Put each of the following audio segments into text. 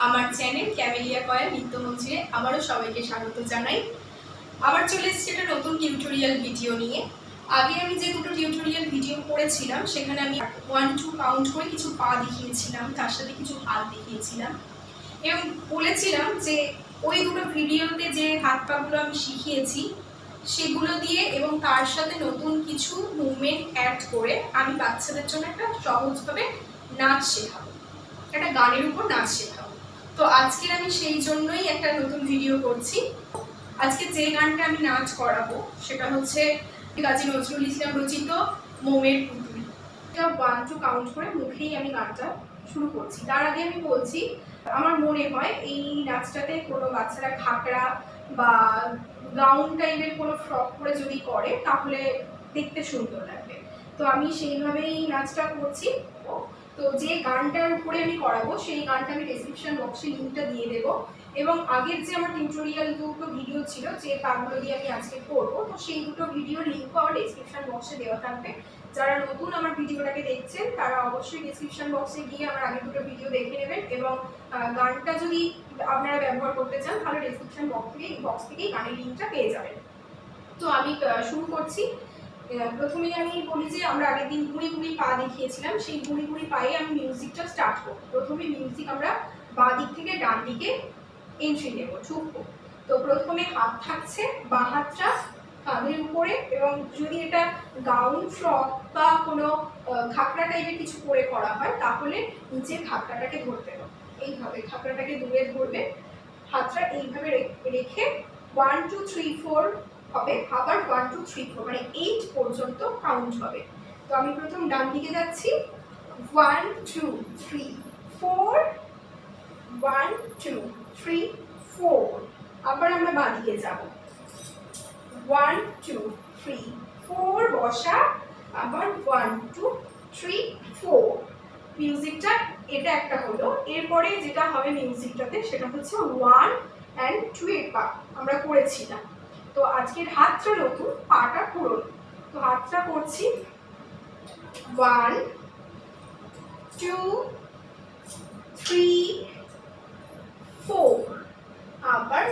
আমার channel camellia Kayal নৃত্য মঞ্চে আবারও সবাইকে স্বাগত জানাই। আবার চলে এসেছি একটা নতুন টিউটোরিয়াল ভিডিও নিয়ে। আগে আমি যে দুটো টিউটোরিয়াল ভিডিও করেছিলাম সেখানে আমি 1-2 কাউন্ট করে কিছু পা দেখিয়েছিলাম, তার সাথে কিছু হাত দেখিয়েছিলাম এবং বলেছিলাম যে ওই দুটো ভিডিওতে যে হাত পাগুলো আমি শিখিয়েছি সেগুলো দিয়ে এবং তার সাথে নতুন কিছু মুভমেন্ট অ্যাড করে আমি বাচ্চাদের জন্য একটা সহজভাবে নাচ শেখাবো, একটা গানের উপর নাচ শেখাবো। তো আজকের আমি সেই জন্যই একটা নতুন ভিডিও করছি। আজকে যে গানটা আমি নাচ করাবো সেটা হচ্ছে কাজী নজরুল ইসলাম রচিত মোমের পুতুল। এটা 1-2 কাউন্ট করে মুখেই আমি গানটা শুরু করছি। তার আগে আমি বলছি, আমার মনে হয় এই নাচটাতে কোনো বাচ্চারা ঘাগরা বা গাউন টাইপের কোনো ফ্রক পরে যদি করে তাহলে দেখতে সুন্দর লাগবে। তো আমি সেইভাবেই নাচটা করছি। তো যে গানটার উপরে আমি করাবো সেই গানটা আমি ডেসক্রিপশন বক্সে লিঙ্কটা দিয়ে দেবো এবং আগের যে আমার টিউটোরিয়াল দুটো ভিডিও ছিল যে পাগুলো দিয়ে আমি আজকে করবো, তো সেই দুটো ভিডিওর লিঙ্কও আমার ডেসক্রিপশন বক্সে দেওয়া থাকবে। যারা নতুন আমার ভিডিওটাকে দেখছেন তারা অবশ্যই ডেসক্রিপশন বক্সে গিয়ে আমার আগের দুটো ভিডিও দেখে নেবেন এবং গানটা যদি আপনারা ব্যবহার করতে চান তাহলে ডেসক্রিপশন বক্স থেকেই গানের লিঙ্কটা পেয়ে যাবেন। তো আমি শুরু করছি। প্রথমেই আমি বলি যে আমরা আগের দিন ঘুরি ঘুরি পা দেখিয়েছিলাম, সেই ঘুরি ঘুরি পায়ে আমি মিউজিকটা স্টার্ট করব। প্রথমে মিউজিক আমরা বাঁ দিক থেকে ডান দিকে এন্ট্রি নেব, ঢুকবো। তো প্রথমে হাত থাকছে, বাঁ হাতটা কাঁধের উপরে, এবং যদি এটা গাউন ফ্রক বা কোনো ঘাগরা টাইপের কিছু পরে করা হয় তাহলে নিচে ঘাগরাটাকে ধরতে হবে। এইভাবে ঘাগরাটাকে দূরে ধরবে, হাতটা এইভাবে রেখে 1 2 3 4 হবে, আবার 1 2 3 4 মানে 8 পর্যন্ত কাউন্ট হবে। তো আমি প্রথম ডান দিকে যাচ্ছি, 1 2 3 4, 1 2 3 4। আবার আমরা বাঁ দিকে যাব, 1 2 3 4 বসা, আবার 1 2 3 4। মিউজিকটা এটা একটা হলো। এরপরে যেটা হবে মিউজিকটাতে সেটা হচ্ছে 1 and 2 এর পা আমরা করেছিলাম। তো আজকের হাতটা নতুন, পাটা পুরনো। তো হাতটা করছি 1 2 3 4, আবার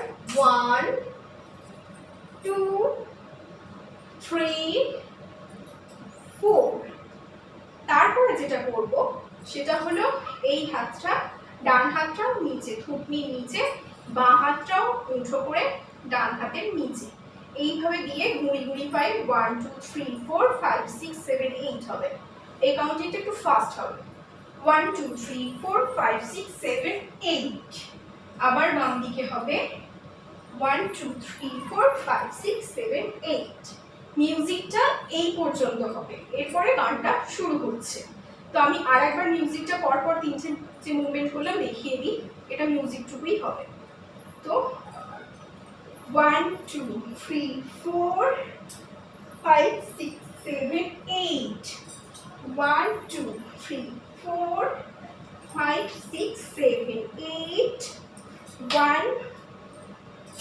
1 2 3 4। তারপরে যেটা করব সেটা হলো এই হাতটা, ডান হাতটা নিচে, থুতনির নিচে, বাঁ হাতটাও উঁচু করে ডান হাতের নিচে, এইভাবে দিয়ে ঘুরি ঘুরি পাই 1 2 3 4 5 6 7 8 হবে। এই কাউন্টিংটা একটু ফাস্ট হবে, 1 2 3 4 5 6 7 8। আবার বাম দিকে হবে 1 2 3 4 5 6 7 8। মিউজিকটা এই পর্যন্ত হবে, এরপরে গানটা শুরু হচ্ছে। তো আমি আর একবার মিউজিকটা পরপর 3 যে মুভমেন্ট করলাম দেখিয়ে দিই, এটা মিউজিকটুকুই হবে। তো 1 2 3 4 5 6 7 8, 1 2 3 4 5 6 7 8, 1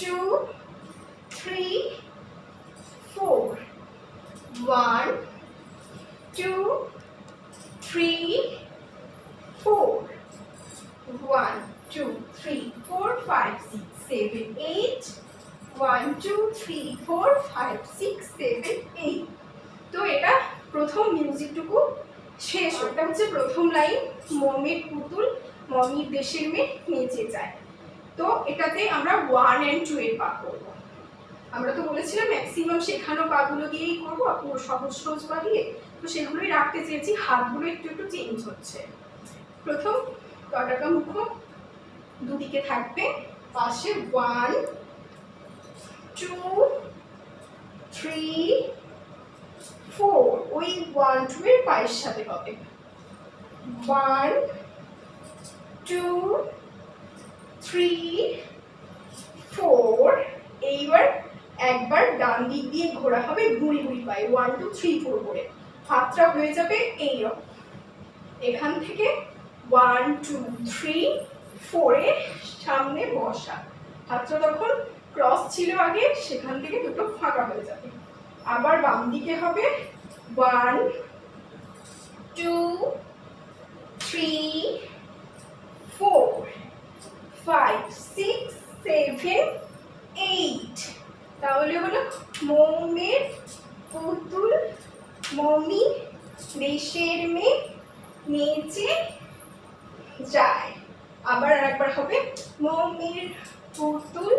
2 3 4, 1 2 3 4, 1 2 3 4 5 6 7 8, 1 2 3 4 5 6 7 8। তো এটা প্রথম মিউজিকটুকু শেষ। ওটা হচ্ছে প্রথম লাইন, মোমের পুতুল মমির দেশের মেয়ে নেচে যায়। তো এটাতে আমরা 1 and 2 এর পা করব। আমরা তো বলেছিলাম ম্যাক্সিমাম শেখানো পাগুলো দিয়েই করবো, সহজ সহজ পা দিয়ে, তো সেগুলোই রাখতে চেয়েছি। হাতগুলো একটু একটু চেঞ্জ হচ্ছে। প্রথম কটাকা মুখ দুদিকে থাকবে, পাশে 1 2 3 4, ওই 1 2 এর পায়ের সাথে হবে, 1 2 3 4। এইবার একবার ডান দিক দিয়ে ঘোরা হবে, ঘুরি ঘুরি পায়ে 1 2 3 4 করে। হাতটা হয়ে যাবে এইরকম, এখান থেকে 1 2 3 4 এ সামনে বসা। হাতটা তখন ক্রস ছিল আগে, সেখান থেকে দুটো ফাঁকা হয়ে যাবে। আবার বাম দিকে হবে 1 2 3 4, 5 6 7 8। তাহলে হলো মোমের পুতুল মমি দেশের মেয়ে নেচে যায়। আবার একবার হবে মমির পুতুল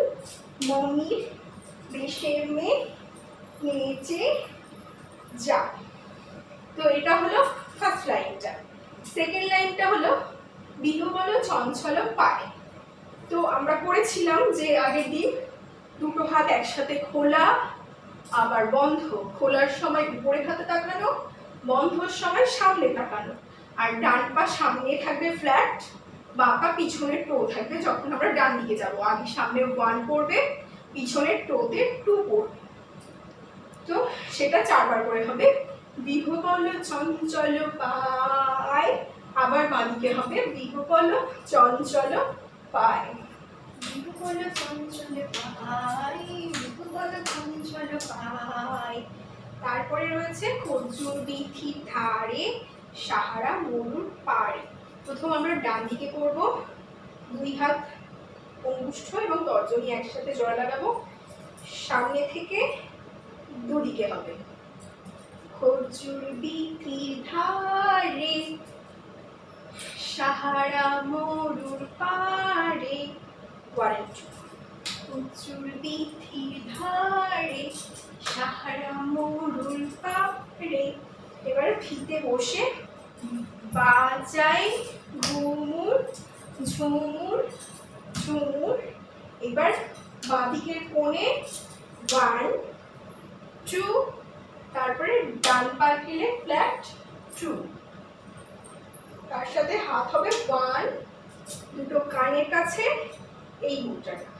মমির দেশের মেয়ে নেচে যায়। তো এটা হলো ফার্স্ট লাইনটা। সেকেন্ড লাইনটা হলো বিহু বলো চঞ্চল পায়। তো আমরা পড়েছিলাম যে আগের দিন দুটো হাত একসাথে খোলা আবার বন্ধ, খোলার সময় উপরের হাতে তাকানো, বন্ধর সময় সামনে তাকানো, আর ডান পা সামনে থাকবে ফ্ল্যাট, বাঁ পা পিছনের টো থাকবে। যখন আমরা ডান দিকে যাব আগে সামনে 1 পড়বে, পিছনের টোতে 2 পড়বে। তো সেটা 4 বার করে হবে। বিহু বলো চঞ্চল পায়, আবার বাঁদিকে হবে বিহু বলো চঞ্চল পায়, বিহু বলো চঞ্চল পায়, বিহু বলো চঞ্চল পায়। তারপরে রয়েছে খজুর বিথির ধারে সাহারা মরুর পাড়ে। প্রথম আমরা ডান দিকে করব, 2 হাত অঙ্গুষ্ঠ এবং তর্জনী একসাথে জোড়া লাগাবো, সামনে থেকে দুদিকে হবে। খজুর বিথির ধারে সাহারা মরুর পাড়ে, খজুর বিথির ধারে সাহারা মরুর পাড়ে। এবার ফিতে বসে বাজাই ঘুমুর ঝুমুর ঝুমুর। এবার বাঁদিকের কোণে 1 2, তারপরে ডান পা গেলে ফ্ল্যাট 2, তার সাথে হাত হবে 1, দুটো কানের কাছে এই মুদ্রাটা,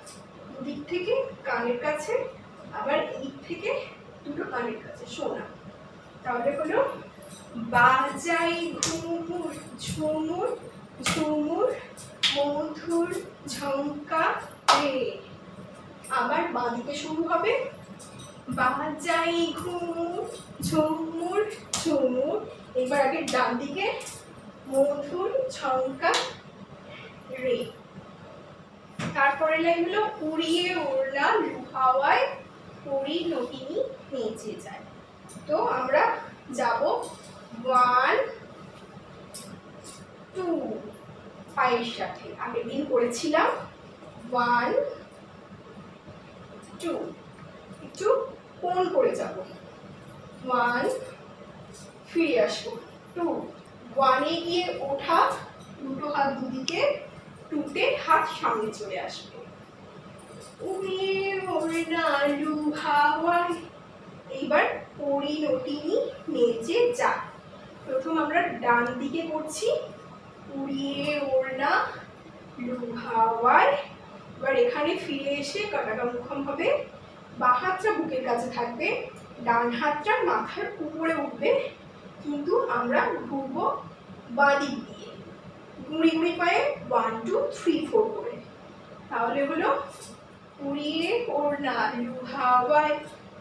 দুদিক থেকে কানের কাছে, আবার এদিক থেকে দুটো কানের কাছে সোনা। তাহলে হলো বাজাই ঘুমুর ঝুমুর ঝুমুর মধুর ঝঙ্কা রে। আবার বাঁদিকে শুরু হবে বাজাই ঘুমুর ঝুমুর ঝুমুর। এবার আগে ডান দিকে মধুর ঝঙ্কা রে। তারপরে লাইন হলো উড়িয়ে ওড়না হাওয়ায় পরি নটিনী নেচে যায়। তো আমরা যাব 1 2 পায়ের সাথে, আগের দিন করেছিলাম 1 2, একটু কোণ করে যাব, 1 ফিরে আসবো 2, 1 এ গিয়ে ওঠা, দুটো হাত দুদিকে, 2তে হাত সামনে চলে আসবে। উড়িয়ে ওড়না হাওয়ায়, এইবার পরিণতিনী নেচে যা। প্রথম আমরা ডান দিকে করছি উড়িয়ে ওড়না হাওয়ায়। এবার এখানে ফিরে এসে কাটাকা মুখম হবে, বাঁ হাতটা বুকের কাছে থাকবে, ডান হাতটা মাথার উপরে উঠবে, কিন্তু আমরা ঘুরবো বাঁ দিক দিয়ে গুঁড়ি গুঁড়ি পায়ে 1 2 3 4 করে। তাহলে হলো উড়িয়ে ওড়না হাওয়ায়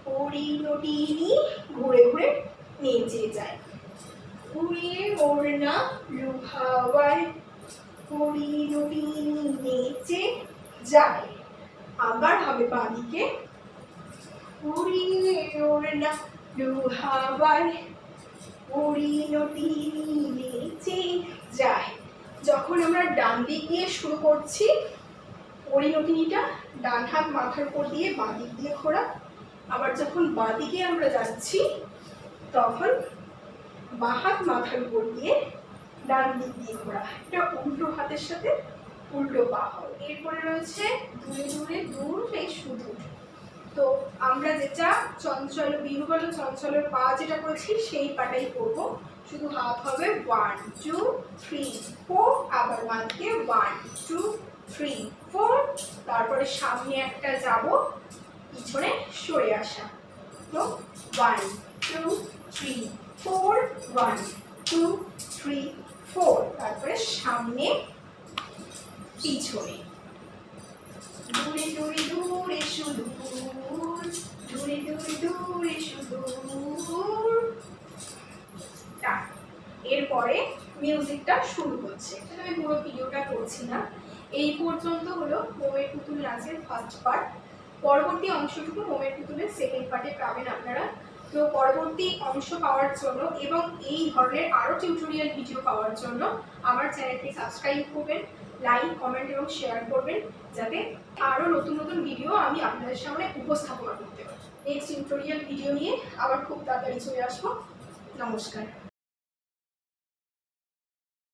পরিণতিনী ঘুরে ঘুরে নেচে যায়। উড়িয়ে ওড়না হাওয়ায় পরিণতিনী নেচে যায়। আবার হবে বাঁদিকে উড়িয়ে ওড়না হাওয়ায় পরিণতিনী নেচে যায়। যখন আমরা ডান দিক দিয়ে শুরু করছি, পরিণতিনীটা ডান হাত মাথার উপর দিয়ে বাঁ দিক দিয়ে ঘোরা, আবার যখন বাঁ দিকে আমরা যাচ্ছি তখন বাঁ হাত মাথার উপর দিয়ে ডান দিক দিয়ে ঘোরা। এটা উল্টো হাতের সাথে উল্টো পা হবে। এরপরে রয়েছে দূরে দূরে দূর এই শুধু। তো আমরা যেটা চঞ্চল বিহু বলো চঞ্চলের পা যেটা করেছি সেই পাটাই করব, শুধু হাত হবে 1 2 3 4, আবার বাঁদিকে 1 2 3 4, তারপরে সামনে একটা যাব, পিছনে সরে আসা। তো 1 2 3 4 1 2 3 4, তারপরে সামনে পিছনে। দূরে দূরে দূরে শুধু দূরে দূরে দূরে শুধু। এরপরে মিউজিকটা শুরু হচ্ছে। আমি পুরো ভিডিওটা করছি না, এই পর্যন্ত হলো মোমের পুতুল নাচের ফার্স্ট পার্ট। পরবর্তী অংশটুকু মোমের পুতুলের সেকেন্ড পার্টে পাবেন আপনারা। তো পরবর্তী অংশ পাওয়ার জন্য এবং এই ধরনের আরও টিউটোরিয়াল ভিডিও পাওয়ার জন্য আমার চ্যানেলটি সাবস্ক্রাইব করবেন, লাইক, কমেন্ট এবং শেয়ার করবেন, যাতে আরও নতুন নতুন ভিডিও আমি আপনাদের সামনে উপস্থাপনা করতে পারি। নেক্সট টিউটোরিয়াল ভিডিও নিয়ে আবার খুব তাড়াতাড়ি চলে আসবো। নমস্কার।